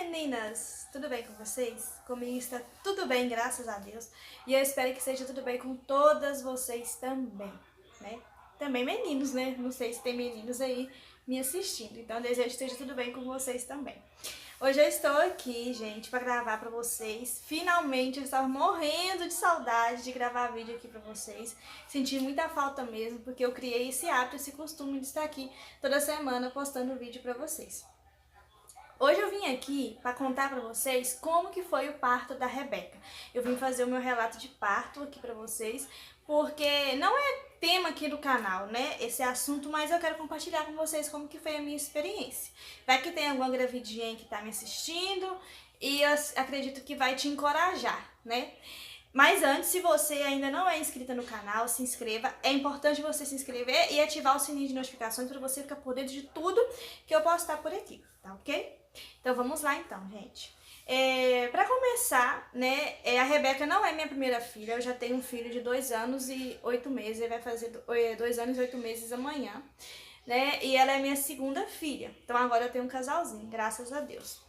meninas! Tudo bem com vocês? Comigo está tudo bem, graças a Deus. E eu espero que seja tudo bem com todas vocês também, né? Também meninos, né? Não sei se tem meninos aí me assistindo, então eu desejo que esteja tudo bem com vocês também. Hoje eu estou aqui, gente, para gravar para vocês. Finalmente, eu estava morrendo de saudade de gravar vídeo aqui para vocês. Senti muita falta mesmo, porque eu criei esse hábito, esse costume de estar aqui toda semana postando vídeo para vocês. Hoje eu vim aqui para contar para vocês como que foi o parto da Rebeca. Eu vim fazer o meu relato de parto aqui para vocês, porque não é tema aqui do canal, né, esse assunto, mas eu quero compartilhar com vocês como que foi a minha experiência. Vai que tem alguma gravidinha aí que tá me assistindo e eu acredito que vai te encorajar, né? Mas antes, se você ainda não é inscrita no canal, se inscreva. É importante você se inscrever e ativar o sininho de notificações para você ficar por dentro de tudo que eu postar por aqui, tá ok? Então vamos lá então, gente. Pra começar, né, a Rebeca não é minha primeira filha, eu já tenho um filho de 2 anos e 8 meses, ele vai fazer 2 anos e 8 meses amanhã, né, e ela é minha segunda filha, então agora eu tenho um casalzinho, graças a Deus.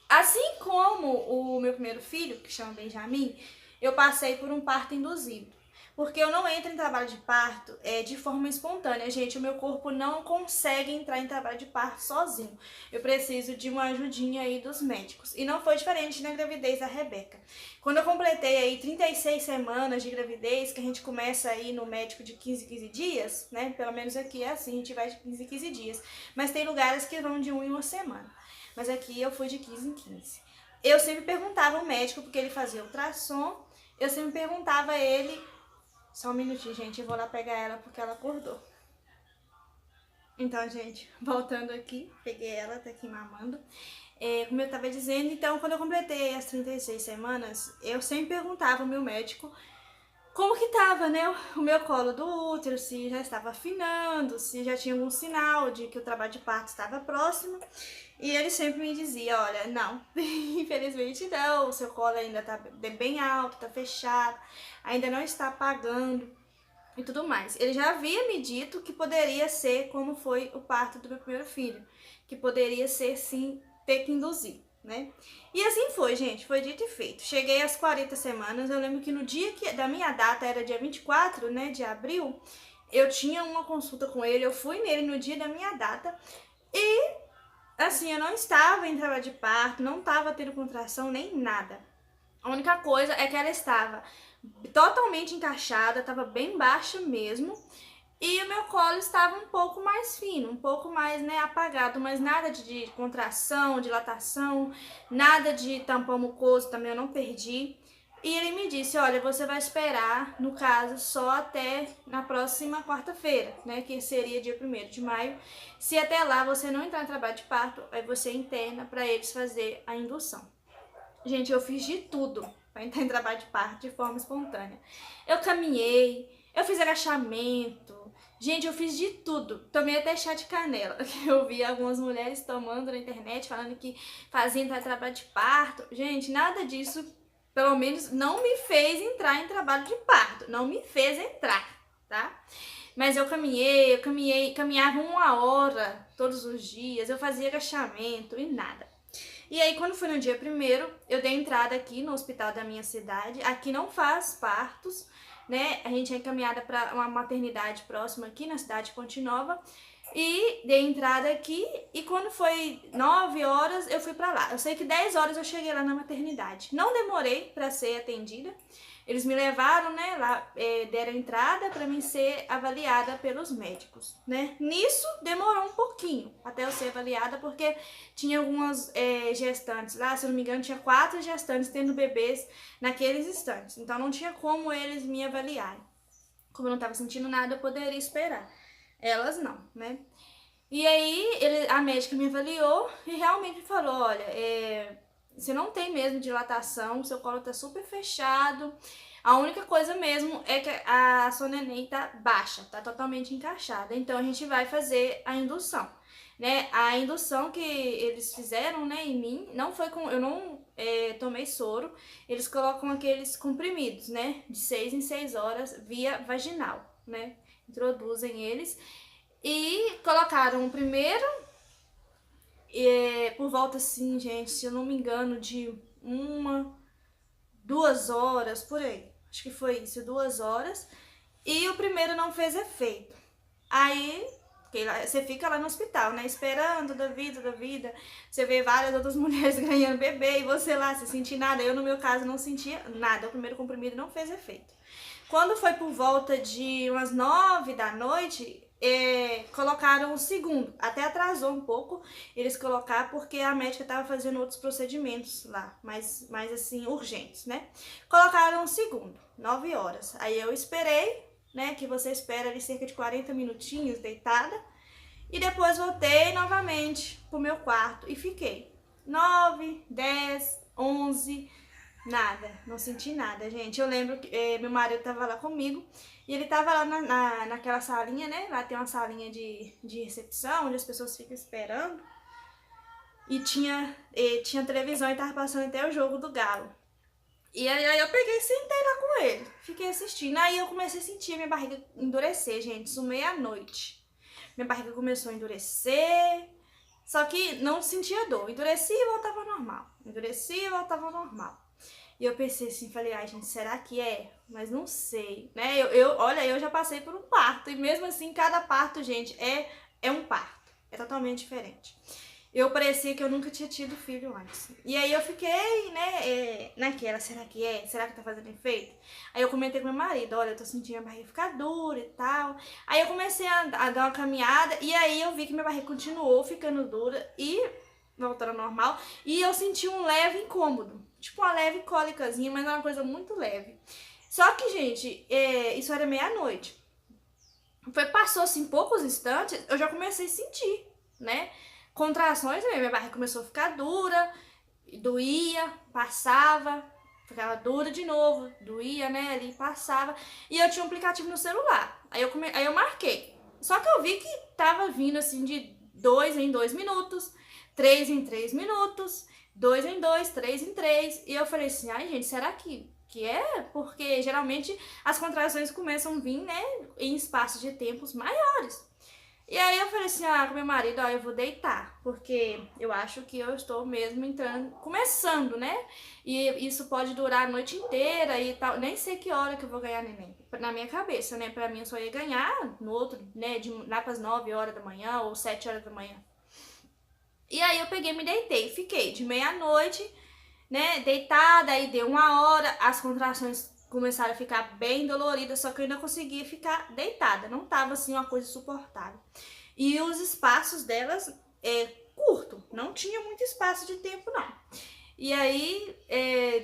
Assim como o meu primeiro filho, que chama Benjamin, eu passei por um parto induzido. Porque eu não entro em trabalho de parto de forma espontânea, gente. O meu corpo não consegue entrar em trabalho de parto sozinho. Eu preciso de uma ajudinha aí dos médicos. E não foi diferente na gravidez da Rebeca. Quando eu completei aí 36 semanas de gravidez, que a gente começa aí no médico de 15 em 15 dias, né? Pelo menos aqui é assim, a gente vai de 15 em 15 dias. Mas tem lugares que vão de 1 em 1 semana. Mas aqui eu fui de 15 em 15. Eu sempre perguntava ao médico, porque ele fazia ultrassom, eu sempre perguntava a ele. Só um minutinho, gente, eu vou lá pegar ela porque ela acordou. Então, gente, voltando aqui, peguei ela, tá aqui mamando. Como eu tava dizendo, então, quando eu completei as 36 semanas, eu sempre perguntava ao meu médico como que tava, né, o meu colo do útero, se já estava afinando, se já tinha algum sinal de que o trabalho de parto estava próximo. E ele sempre me dizia, olha, não, infelizmente não, o seu colo ainda tá bem alto, tá fechado, ainda não está apagando e tudo mais. Ele já havia me dito que poderia ser como foi o parto do meu primeiro filho, que poderia ser, sim, ter que induzir, né? E assim foi, gente, foi dito e feito. Cheguei às 40 semanas, eu lembro que no dia da minha data, era dia 24, né, de abril, eu tinha uma consulta com ele, eu fui nele no dia da minha data e, assim, eu não estava em trabalho de parto, não estava tendo contração nem nada. A única coisa é que ela estava totalmente encaixada, estava bem baixa mesmo. E o meu colo estava um pouco mais fino, um pouco mais, né, apagado, mas nada de contração, dilatação, nada de tampão mucoso, também eu não perdi. E ele me disse, olha, você vai esperar, no caso, só até na próxima quarta-feira, né, que seria dia 1º de maio. Se até lá você não entrar em trabalho de parto, aí você interna para eles fazer a indução. Gente, eu fiz de tudo para entrar em trabalho de parto de forma espontânea. Eu caminhei, eu fiz agachamento, gente, eu fiz de tudo. Tomei até chá de canela, que eu vi algumas mulheres tomando na internet, falando que faziam entrar em trabalho de parto. Gente, nada disso, pelo menos, não me fez entrar em trabalho de parto. Não me fez entrar, tá? Mas eu caminhava 1 hora todos os dias, eu fazia agachamento e nada. E aí, quando foi no dia 1º, eu dei entrada aqui no hospital da minha cidade. Aqui não faz partos, né? A gente é encaminhada para uma maternidade próxima aqui na cidade de Ponte Nova. E dei entrada aqui e quando foi 9 horas eu fui pra lá. Eu sei que 10 horas eu cheguei lá na maternidade. Não demorei pra ser atendida. Eles me levaram, né, lá, deram entrada pra mim ser avaliada pelos médicos, né. Nisso demorou um pouquinho até eu ser avaliada, porque tinha algumas gestantes lá, se eu não me engano tinha 4 gestantes tendo bebês naqueles instantes. Então não tinha como eles me avaliarem. Como eu não tava sentindo nada, eu poderia esperar. Elas não, né? E aí a médica me avaliou e realmente falou, olha, você não tem mesmo dilatação, seu colo tá super fechado. A única coisa mesmo é que a sua neném tá baixa, tá totalmente encaixada. Então a gente vai fazer a indução, né? A indução que eles fizeram, né, em mim, não foi com, eu não tomei soro. Eles colocam aqueles comprimidos, né, de 6 em 6 horas via vaginal, né? Introduzem eles e colocaram o primeiro por volta assim, gente, se eu não me engano, de 1, 2 horas, por aí. Acho que foi isso, 2 horas. E o primeiro não fez efeito. Aí você fica lá no hospital, né? Esperando da vida. Você vê várias outras mulheres ganhando bebê e você lá sem sentir nada. Eu, no meu caso, não sentia nada. O primeiro comprimido não fez efeito. Quando foi por volta de umas 9 da noite, colocaram o segundo. Até atrasou um pouco eles colocar porque a médica estava fazendo outros procedimentos lá, mais assim, urgentes, né? Colocaram o segundo, 9 horas. Aí eu esperei, né, que você espera ali cerca de 40 minutinhos deitada. E depois voltei novamente pro meu quarto e fiquei. 9, 10, 11, nada, não senti nada, gente. Eu lembro que meu marido tava lá comigo e ele tava lá naquela salinha, né? Lá tem uma salinha de recepção, onde as pessoas ficam esperando. E tinha televisão e tava passando até o jogo do Galo. E aí eu peguei e sentei lá com ele, fiquei assistindo. Aí eu comecei a sentir minha barriga endurecer, gente, isso meia-noite. Minha barriga começou a endurecer, só que não sentia dor. Endurecia e voltava normal. Endurecia e voltava normal. E eu pensei assim, falei, ai gente, será que é? Mas não sei, né? Olha, eu já passei por um parto. E mesmo assim, cada parto, gente, é um parto. É totalmente diferente. Eu parecia que eu nunca tinha tido filho antes. E aí eu fiquei, né, naquela, será que é? Será que tá fazendo efeito? Aí eu comentei com meu marido, olha, eu tô sentindo a barriga ficar dura e tal. Aí eu comecei a dar uma caminhada e aí eu vi que minha barriga continuou ficando dura e voltando ao normal. E eu senti um leve incômodo, tipo uma leve cólicazinha, mas é uma coisa muito leve. Só que, gente, isso era meia-noite. Passou assim poucos instantes, eu já comecei a sentir, né? Contrações, minha barriga começou a ficar dura, doía, passava, ficava dura de novo, doía, né, ali, passava. E eu tinha um aplicativo no celular, aí eu marquei. Só que eu vi que tava vindo assim de 2 em 2 minutos, 3 em 3 minutos, 2 em 2, 3 em 3. E eu falei assim, ai gente, será que é? Porque geralmente as contrações começam a vir, né, em espaços de tempos maiores. E aí eu falei assim, com meu marido, ó, eu vou deitar, porque eu acho que eu estou mesmo começando, né? E isso pode durar a noite inteira e tal, nem sei que hora que eu vou ganhar neném. Na minha cabeça, né? Pra mim eu só ia ganhar no outro, né, lá pras 9 horas da manhã ou 7 horas da manhã. E aí eu peguei, me deitei, fiquei de meia-noite, né, deitada, aí deu 1 hora, as contrações começaram a ficar bem doloridas, só que eu ainda conseguia ficar deitada, não tava assim uma coisa insuportável. E os espaços delas curto, não tinha muito espaço de tempo não. E aí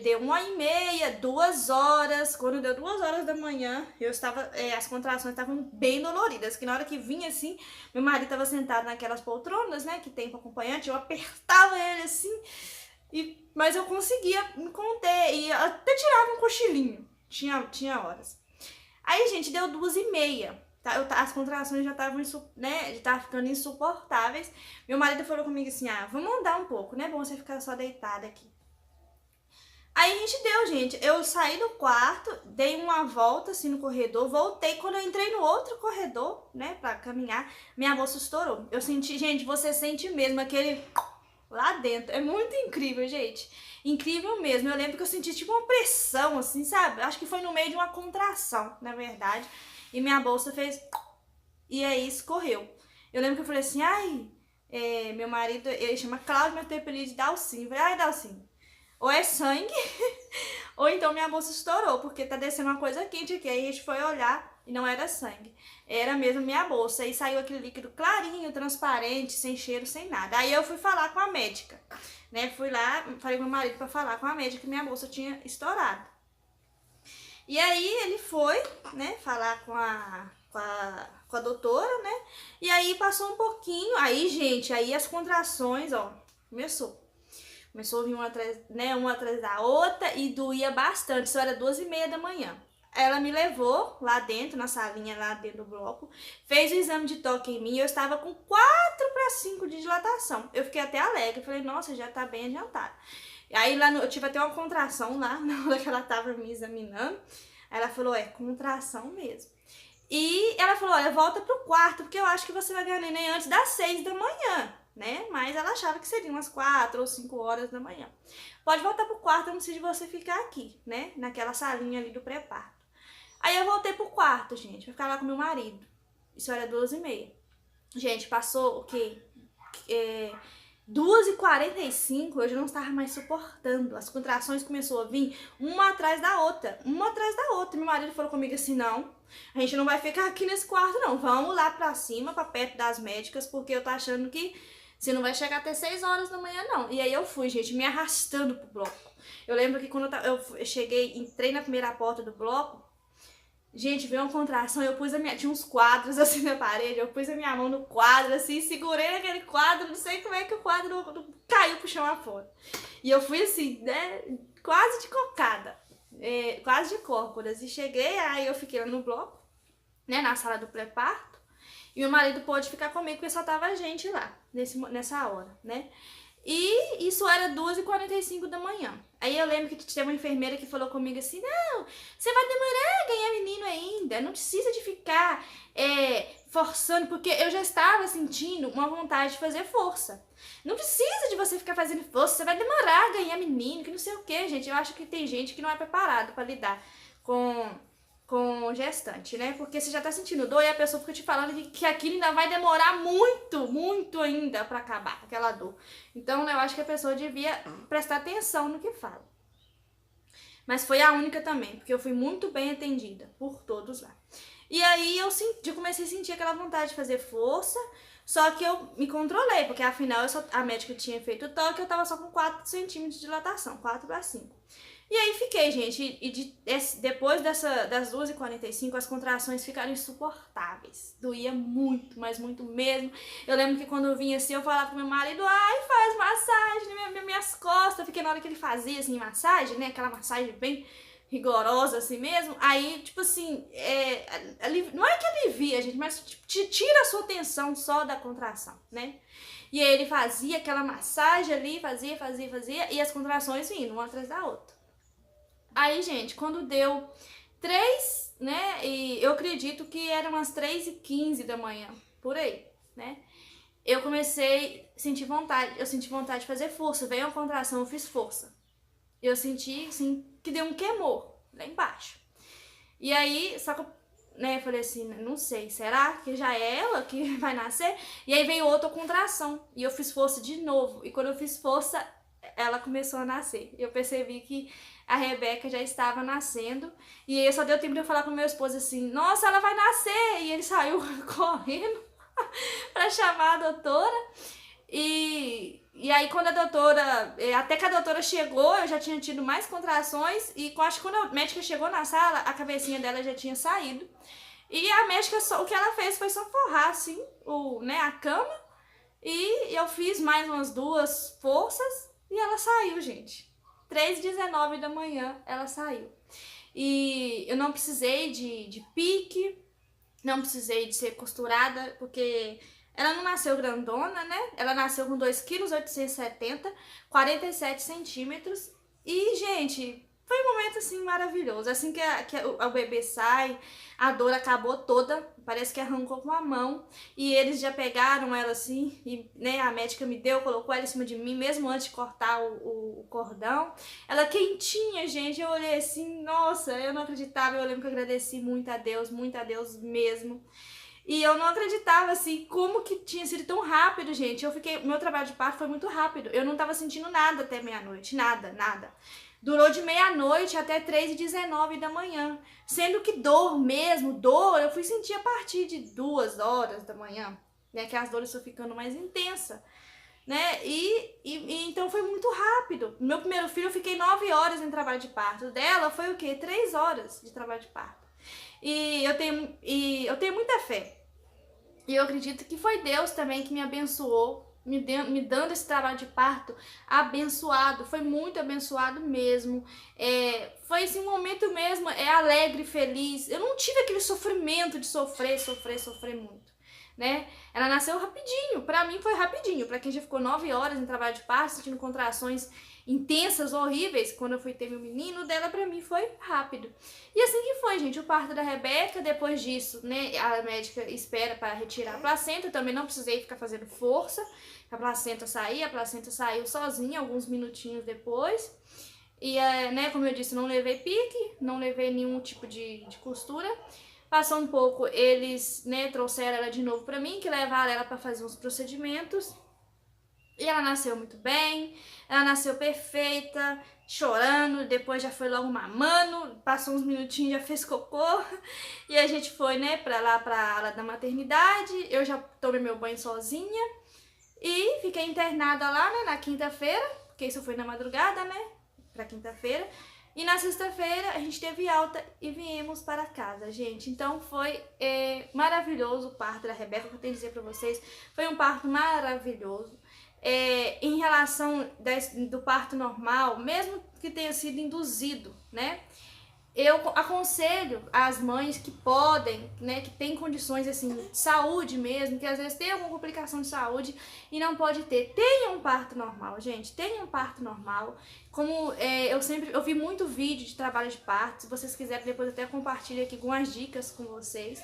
deu 1h30, 2 horas, quando deu 2 horas da manhã, eu estava, as contrações estavam bem doloridas, que na hora que vinha assim, meu marido estava sentado naquelas poltronas, né, que tem para acompanhante, eu apertava ele assim, mas eu conseguia me conter e até tirava um cochilinho. Tinha horas. Aí, gente, deu 2h30. Tá? As contrações já estavam, né, ficando insuportáveis. Meu marido falou comigo assim, vamos andar um pouco, né? Bom você ficar só deitada aqui. Aí a gente deu, gente. Eu saí do quarto, dei uma volta assim no corredor, voltei. Quando eu entrei no outro corredor, né, pra caminhar, minha bolsa estourou. Eu senti, gente, você sente mesmo aquele lá dentro. É muito incrível, gente. Incrível mesmo. Eu lembro que eu senti tipo uma pressão, assim, sabe? Acho que foi no meio de uma contração, na verdade. E minha bolsa fez... E aí escorreu. Eu lembro que eu falei assim, meu marido, ele chama Cláudio, mas tem apelido de Dalcinho. Eu falei, ai, Dalcinho, ou é sangue, ou então minha bolsa estourou, porque tá descendo uma coisa quente aqui. Aí a gente foi olhar e não era sangue. Era mesmo minha bolsa. Aí saiu aquele líquido clarinho, transparente, sem cheiro, sem nada. Aí eu fui falar com a médica, né? Fui lá, falei com meu marido pra falar com a médica que minha bolsa tinha estourado. E aí ele foi, né, falar com a doutora, né? E aí passou um pouquinho, aí, gente, aí as contrações, ó, Começou a vir uma atrás da outra e doía bastante. Isso era 2h30 da manhã. Ela me levou lá dentro, na salinha, lá dentro do bloco, fez o exame de toque em mim e eu estava com 4/5 de dilatação. Eu fiquei até alegre, falei, nossa, já tá bem adiantado. Aí lá eu tive até uma contração lá, na hora que ela tava me examinando. Ela falou, contração mesmo. E ela falou, olha, volta pro quarto, porque eu acho que você vai ganhar neném antes das 6 da manhã. né? Mas ela achava que seriam umas 4 ou 5 horas da manhã. Pode voltar pro quarto, eu não preciso de você ficar aqui, né? Naquela salinha ali do pré-parto. Aí eu voltei pro quarto, gente, pra ficar lá com meu marido. Isso era 2h30. Gente, passou o quê? 2h45, eu já não estava mais suportando. As contrações começaram a vir uma atrás da outra. Uma atrás da outra. Meu marido falou comigo assim, não, a gente não vai ficar aqui nesse quarto não. Vamos lá pra cima, pra perto das médicas, porque eu tô achando que você não vai chegar até 6 horas da manhã não. E aí eu fui, gente, me arrastando pro bloco. Eu lembro que quando eu cheguei, entrei na primeira porta do bloco, gente, veio uma contração, eu pus tinha uns quadros assim na parede, eu pus a minha mão no quadro, assim, segurei naquele quadro, não sei como é que o quadro não caiu pro chão afora. E eu fui assim, né, quase de cocada, quase de cócoras. E cheguei, aí eu fiquei lá no bloco, né, na sala do pré-parto, e meu marido pôde ficar comigo, porque só tava a gente lá, nessa hora, né. E isso era 2h45 da manhã. Aí eu lembro que tinha uma enfermeira que falou comigo assim, não, você vai demorar a ganhar menino ainda, não precisa de ficar forçando, porque eu já estava sentindo uma vontade de fazer força. Não precisa de você ficar fazendo força, você vai demorar a ganhar menino, que não sei o que, gente. Eu acho que tem gente que não é preparado para lidar com gestante, né? Porque você já tá sentindo dor e a pessoa fica te falando que aquilo ainda vai demorar muito, muito ainda pra acabar, aquela dor. Então, eu acho que a pessoa devia prestar atenção no que fala. Mas foi a única também, porque eu fui muito bem atendida por todos lá. E aí eu comecei a sentir aquela vontade de fazer força, só que eu me controlei, porque afinal a médica tinha feito o toque, eu tava só com 4 centímetros de dilatação, 4 a 5. E aí fiquei, gente, depois das 2h45 as contrações ficaram insuportáveis. Doía muito, mas muito mesmo. Eu lembro que quando eu vinha assim, eu falava pro meu marido, ai, faz massagem nas minhas costas. Porque na hora que ele fazia, assim, massagem, né, aquela massagem bem rigorosa assim mesmo, aí, tipo assim, não é que alivia, gente, mas tipo, tira a sua atenção só da contração, né? E aí ele fazia aquela massagem ali, fazia, e as contrações vindo uma atrás da outra. Aí, gente, quando deu 3, né, e eu acredito que eram umas 3h15 da manhã, por aí, né, eu comecei a sentir vontade, de fazer força, veio uma contração, eu fiz força. Eu senti, assim, que deu um queimor lá embaixo. E aí, só que eu, né, falei assim, não sei, será que já é ela que vai nascer? E aí veio outra contração, e eu fiz força de novo, e quando eu fiz força, ela começou a nascer. Eu percebi que a Rebeca já estava nascendo, e aí só deu tempo de eu falar com meu esposo assim, nossa, ela vai nascer! E ele saiu correndo pra chamar a doutora, e aí quando a doutora, até que a doutora chegou, eu já tinha tido mais contrações, e acho que quando a médica chegou na sala, a cabecinha dela já tinha saído, e a médica, o que ela fez foi só forrar assim, a cama, e eu fiz mais umas 2 forças, e ela saiu, gente. 3h19 da manhã ela saiu. E eu não precisei de pique, não precisei de ser costurada, porque ela não nasceu grandona, né? Ela nasceu com 2,870 kg, 47 centímetros. E, gente, foi um momento, assim, maravilhoso. Assim que o bebê sai, a dor acabou toda, parece que arrancou com a mão. E eles já pegaram ela, assim, e, né, a médica me deu, colocou ela em cima de mim, mesmo antes de cortar o cordão. Ela quentinha, gente, eu olhei assim, nossa, eu não acreditava. Eu lembro que eu agradeci muito a Deus mesmo. E eu não acreditava, assim, como que tinha sido tão rápido, gente. Meu trabalho de parto foi muito rápido. Eu não tava sentindo nada até meia-noite, nada. Durou de meia-noite até 3h19 da manhã. Sendo que dor, eu fui sentir a partir de 2 horas da manhã, né? Que as dores estão ficando mais intensas, né? E então foi muito rápido. Meu primeiro filho eu fiquei 9 horas em trabalho de parto. Dela foi o quê? 3 horas de trabalho de parto. E eu tenho muita fé. E eu acredito que foi Deus também que me abençoou, me dando esse trabalho de parto abençoado. Foi muito abençoado mesmo. Foi assim, um momento mesmo alegre, feliz. Eu não tive aquele sofrimento de sofrer muito, né? Ela nasceu rapidinho, pra mim foi rapidinho. Pra quem já ficou 9 horas em trabalho de parto, sentindo contrações intensas, horríveis, quando eu fui ter meu menino, dela pra mim foi rápido. E assim que foi, gente, o parto da Rebeca. Depois disso, né, a médica espera para retirar a placenta. Eu também não precisei ficar fazendo força, a placenta saiu sozinha alguns minutinhos depois. E, né, como eu disse, não levei pique, não levei nenhum tipo de costura. Passou um pouco, eles, né, trouxeram ela de novo pra mim, que levaram ela pra fazer uns procedimentos. E ela nasceu muito bem, ela nasceu perfeita, chorando, depois já foi logo mamando, passou uns minutinhos, já fez cocô. E a gente foi, né, pra lá, pra ala da maternidade. Eu já tomei meu banho sozinha e fiquei internada lá, né, na quinta-feira, porque isso foi na madrugada, né, pra quinta-feira. E na sexta-feira a gente teve alta e viemos para casa, gente. Então foi maravilhoso o parto da Rebeca, que eu tenho que dizer pra vocês. Foi um parto maravilhoso. Em relação do parto normal, mesmo que tenha sido induzido, né? Eu aconselho as mães que podem, né, que têm condições assim, de saúde mesmo, que às vezes tem alguma complicação de saúde e não pode ter. Tenha um parto normal, gente, tenha um parto normal. Como eu vi muito vídeo de trabalho de parto, se vocês quiserem depois até compartilho aqui algumas dicas com vocês.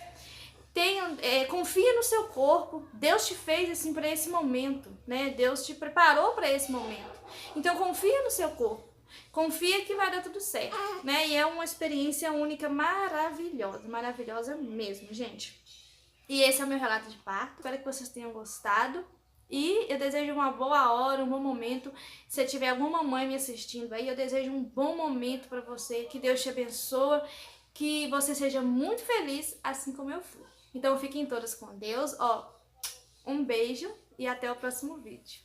Confia no seu corpo. Deus te fez assim para esse momento, né? Deus te preparou para esse momento. Então confia no seu corpo. Confia que vai dar tudo certo, né? E é uma experiência única, maravilhosa, maravilhosa mesmo, gente. E esse é o meu relato de parto. Espero que vocês tenham gostado. E eu desejo uma boa hora, um bom momento. Se tiver alguma mãe me assistindo aí, eu desejo um bom momento para você. Que Deus te abençoe. Que você seja muito feliz, assim como eu fui. Então fiquem todas com Deus. Um beijo e até o próximo vídeo.